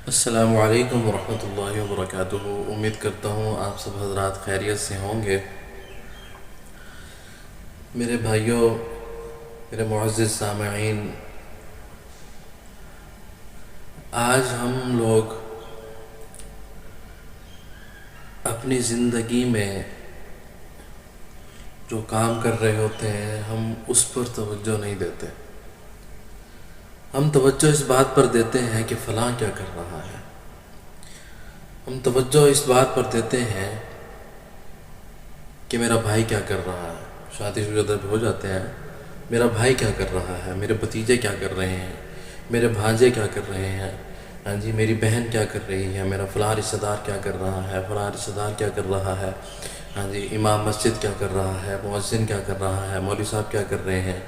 السلام علیکم ورحمۃ اللہ وبرکاتہ۔ امید کرتا ہوں آپ سب حضرات خیریت سے ہوں گے۔ میرے بھائیوں، میرے معزز سامعین، آج ہم لوگ اپنی زندگی میں جو کام کر رہے ہوتے ہیں ہم اس پر توجہ نہیں دیتے۔ ہم توجہ اس بات پر دیتے ہیں کہ فلاں کیا کر رہا ہے، ہم توجہ اس بات پر دیتے ہیں کہ میرا بھائی کیا کر رہا ہے۔ شادی شدہ جب ہو جاتے ہیں، میرا بھائی کیا کر رہا ہے، میرے بھتیجے کیا کر رہے ہیں، میرے بھانجے کیا کر رہے ہیں، ہاں جی میری بہن کیا کر رہی ہے، میرا فلاں رشتہ دار کیا کر رہا ہے، فلاں رشتہ دار کیا کر رہا ہے، ہاں جی امام مسجد کیا کر رہا ہے، مؤذن کیا کر رہا ہے، مولوی صاحب کیا کر رہے ہیں،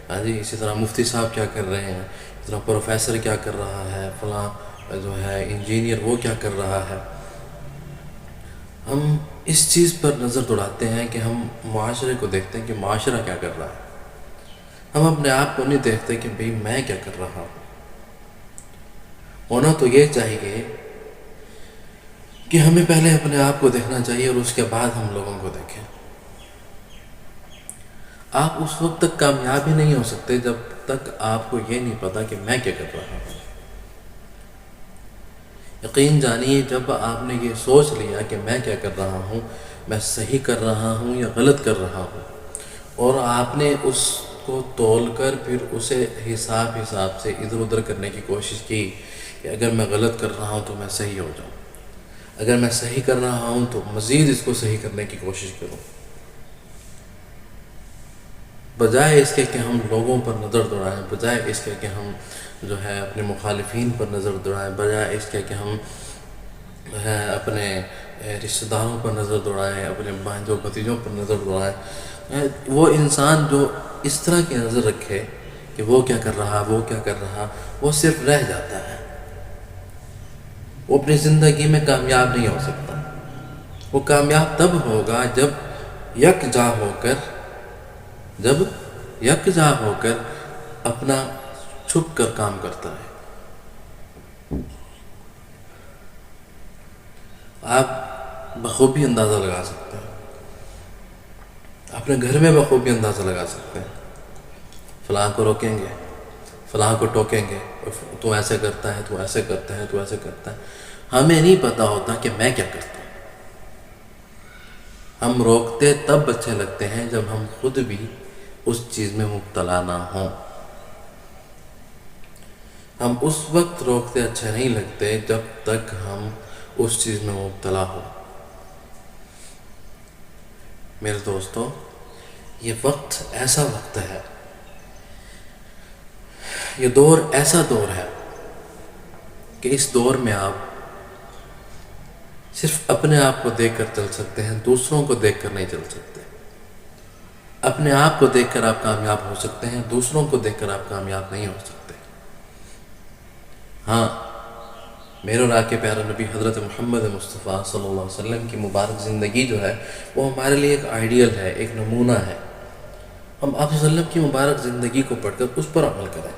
ہاں جی اسی طرح مفتی صاحب کیا کر رہے ہیں، اس طرح پروفیسر کیا کر رہا ہے، فلاں جو ہے انجینئر وہ کیا کر رہا ہے۔ ہم اس چیز پر نظر دوڑاتے ہیں کہ ہم معاشرے کو دیکھتے ہیں کہ معاشرہ کیا کر رہا ہے، ہم اپنے آپ کو نہیں دیکھتے کہ بھئی میں کیا کر رہا ہوں۔ ہونا تو یہ چاہیے کہ ہمیں پہلے اپنے آپ کو دیکھنا چاہیے اور اس کے بعد ہم لوگوں کو دیکھیں۔ آپ اس وقت تک کامیاب ہی نہیں ہو سکتے جب تک آپ کو یہ نہیں پتا کہ میں کیا کر رہا ہوں۔ یقین جانیے جب آپ نے یہ سوچ لیا کہ میں کیا کر رہا ہوں، میں صحیح کر رہا ہوں یا غلط کر رہا ہوں، اور آپ نے اس کو تول کر پھر اسے حساب سے ادھر ادھر کرنے کی کوشش کی کہ اگر میں غلط کر رہا ہوں تو میں صحیح ہو جاؤں، اگر میں صحیح کر رہا ہوں تو مزید اس کو صحیح کرنے کی کوشش کروں، بجائے اس کے کہ ہم لوگوں پر نظر دوڑائیں، بجائے اس کے کہ ہم جو ہے اپنے مخالفین پر نظر دوڑائیں، بجائے اس کے کہ ہم اپنے رشتہ داروں پر نظر دوڑائیں، اپنے بھائیوں بھتیجوں پر نظر دوڑائیں، وہ انسان جو اس طرح کی نظر رکھے کہ وہ کیا کر رہا، وہ کیا کر رہا، وہ صرف رہ جاتا ہے، وہ اپنی زندگی میں کامیاب نہیں ہو سکتا۔ وہ کامیاب تب ہوگا جب یکجا ہو کر اپنا چھپ کر کام کرتا ہے۔ آپ بخوبی اندازہ لگا سکتے ہیں، اپنے گھر میں بخوبی اندازہ لگا سکتے ہیں، فلاں کو روکیں گے، فلاں کو ٹوکیں گے، تو ایسے کرتا ہے، تو ایسے کرتا ہے، تو ایسے کرتا ہے۔ ہمیں نہیں پتا ہوتا کہ میں کیا کرتا ہوں۔ ہم روکتے تب اچھے لگتے ہیں جب ہم خود بھی اس چیز میں مبتلا نہ ہوں۔ ہم اس وقت روکتے اچھے نہیں لگتے جب تک ہم اس چیز میں مبتلا ہو۔ میرے دوستو، یہ وقت ایسا وقت ہے، یہ دور ایسا دور ہے کہ اس دور میں آپ صرف اپنے آپ کو دیکھ کر چل سکتے ہیں، دوسروں کو دیکھ کر نہیں چل سکتے۔ اپنے آپ کو دیکھ کر آپ کامیاب ہو سکتے ہیں، دوسروں کو دیکھ کر آپ کامیاب نہیں ہو سکتے۔ ہاں، میرے اور آپ کے پیارے نبی حضرت محمد مصطفیٰ صلی اللہ علیہ وسلم کی مبارک زندگی جو ہے وہ ہمارے لیے ایک آئیڈیل ہے، ایک نمونہ ہے۔ ہم آپ صلی اللہ علیہ وسلم کی مبارک زندگی کو پڑھ کر اس پر عمل کریں۔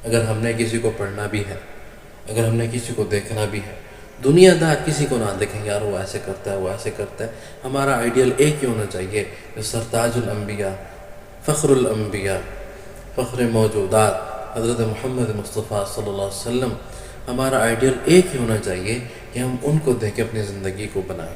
اگر ہم نے کسی کو پڑھنا بھی ہے، اگر ہم نے کسی کو دیکھنا بھی ہے، دنیا دار کسی کو نہ دیکھیں یار وہ ایسے کرتا ہے، وہ ایسے کرتا ہے۔ ہمارا آئیڈیل ایک ہی ہونا چاہیے کہ سرتاج الانبیاء، فخر الانبیاء، فخر موجودات حضرت محمد مصطفیٰ صلی اللہ علیہ وسلم، ہمارا آئیڈیل ایک ہی ہونا چاہیے کہ ہم ان کو دیکھ کے اپنی زندگی کو بنائیں،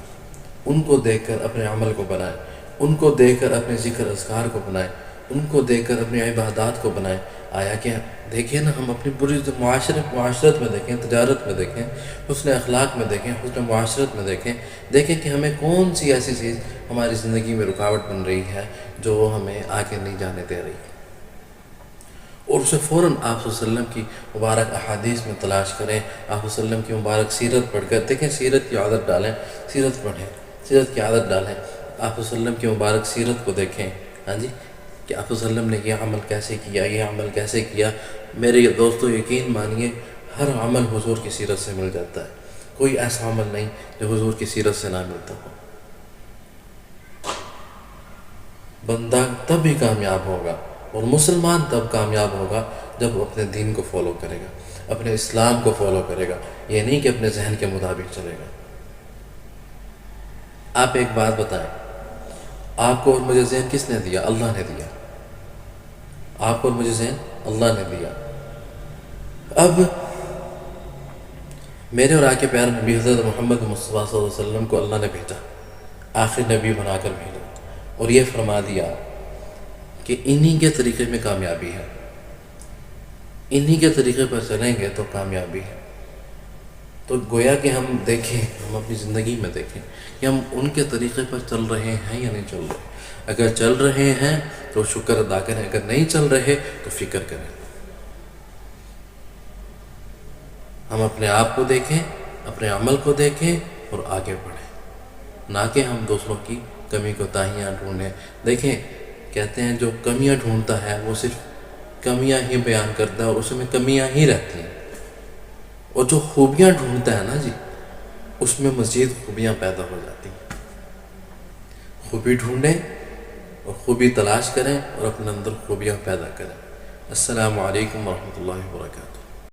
ان کو دیکھ کر اپنے عمل کو بنائیں، ان کو دیکھ کر اپنے ذکر اذکار کو بنائیں، ان کو دیکھ کر اپنی عبادات کو بنائیں۔ آیا کہ دیکھیں نا، ہم اپنی پوری معاشرت میں دیکھیں، تجارت میں دیکھیں، حسن اخلاق میں دیکھیں، حسن معاشرت میں دیکھیں کہ ہمیں کون سی ایسی چیز ہماری زندگی میں رکاوٹ بن رہی ہے جو ہمیں آگے نہیں جانے دے رہی، اور اسے فوراً آپ صلی اللہ علیہ وسلم کی مبارک احادیث میں تلاش کریں۔ آپ صلی اللہ علیہ وسلم کی مبارک سیرت پڑھ کر دیکھیں، سیرت کی عادت ڈالیں، سیرت پڑھیں، سیرت کی عادت ڈالیں۔ آپ صلی اللہ علیہ وسلم کی مبارک سیرت کو دیکھیں، ہاں جی کہ آپ صلی اللہ علیہ وسلم نے یہ عمل کیسے کیا، یہ عمل کیسے کیا۔ میرے دوستو یقین مانیے ہر عمل حضور کی سیرت سے مل جاتا ہے، کوئی ایسا عمل نہیں جو حضور کی سیرت سے نہ ملتا ہو۔ بندہ تب ہی کامیاب ہوگا، اور مسلمان تب کامیاب ہوگا جب وہ اپنے دین کو فالو کرے گا، اپنے اسلام کو فالو کرے گا، یہ نہیں کہ اپنے ذہن کے مطابق چلے گا۔ آپ ایک بات بتائیں، آپ کو اور مجھے ذہن کس نے دیا؟ اللہ نے دیا۔ آپ کو اور مجھے ذہن اللہ نے دیا۔ اب میرے اور آپ کے پیارے نبی حضرت محمد مصطفیٰ صلی اللہ علیہ وسلم کو اللہ نے بھیجا، آخر نبی بنا کر بھیجا، اور یہ فرما دیا کہ انہی کے طریقے میں کامیابی ہے، انہی کے طریقے پر چلیں گے تو کامیابی ہے۔ تو گویا کہ ہم دیکھیں، ہم اپنی زندگی میں دیکھیں کہ ہم ان کے طریقے پر چل رہے ہیں یا نہیں چل رہے۔ اگر چل رہے ہیں تو شکر ادا کریں، اگر نہیں چل رہے تو فکر کریں۔ ہم اپنے آپ کو دیکھیں، اپنے عمل کو دیکھیں اور آگے بڑھیں، نہ کہ ہم دوسروں کی کمی کوتاہیاں ڈھونڈیں۔ دیکھیں، کہتے ہیں جو کمیاں ڈھونڈتا ہے وہ صرف کمیاں ہی بیان کرتا ہے اور اس میں کمیاں ہی رہتی ہیں، اور جو خوبیاں ڈھونڈتا ہے نا جی، اس میں مزید خوبیاں پیدا ہو جاتی ہیں۔ خوبی ڈھونڈیں اور خوبی تلاش کریں اور اپنے اندر خوبیاں پیدا کریں۔ السلام علیکم ورحمۃ اللہ وبرکاتہ۔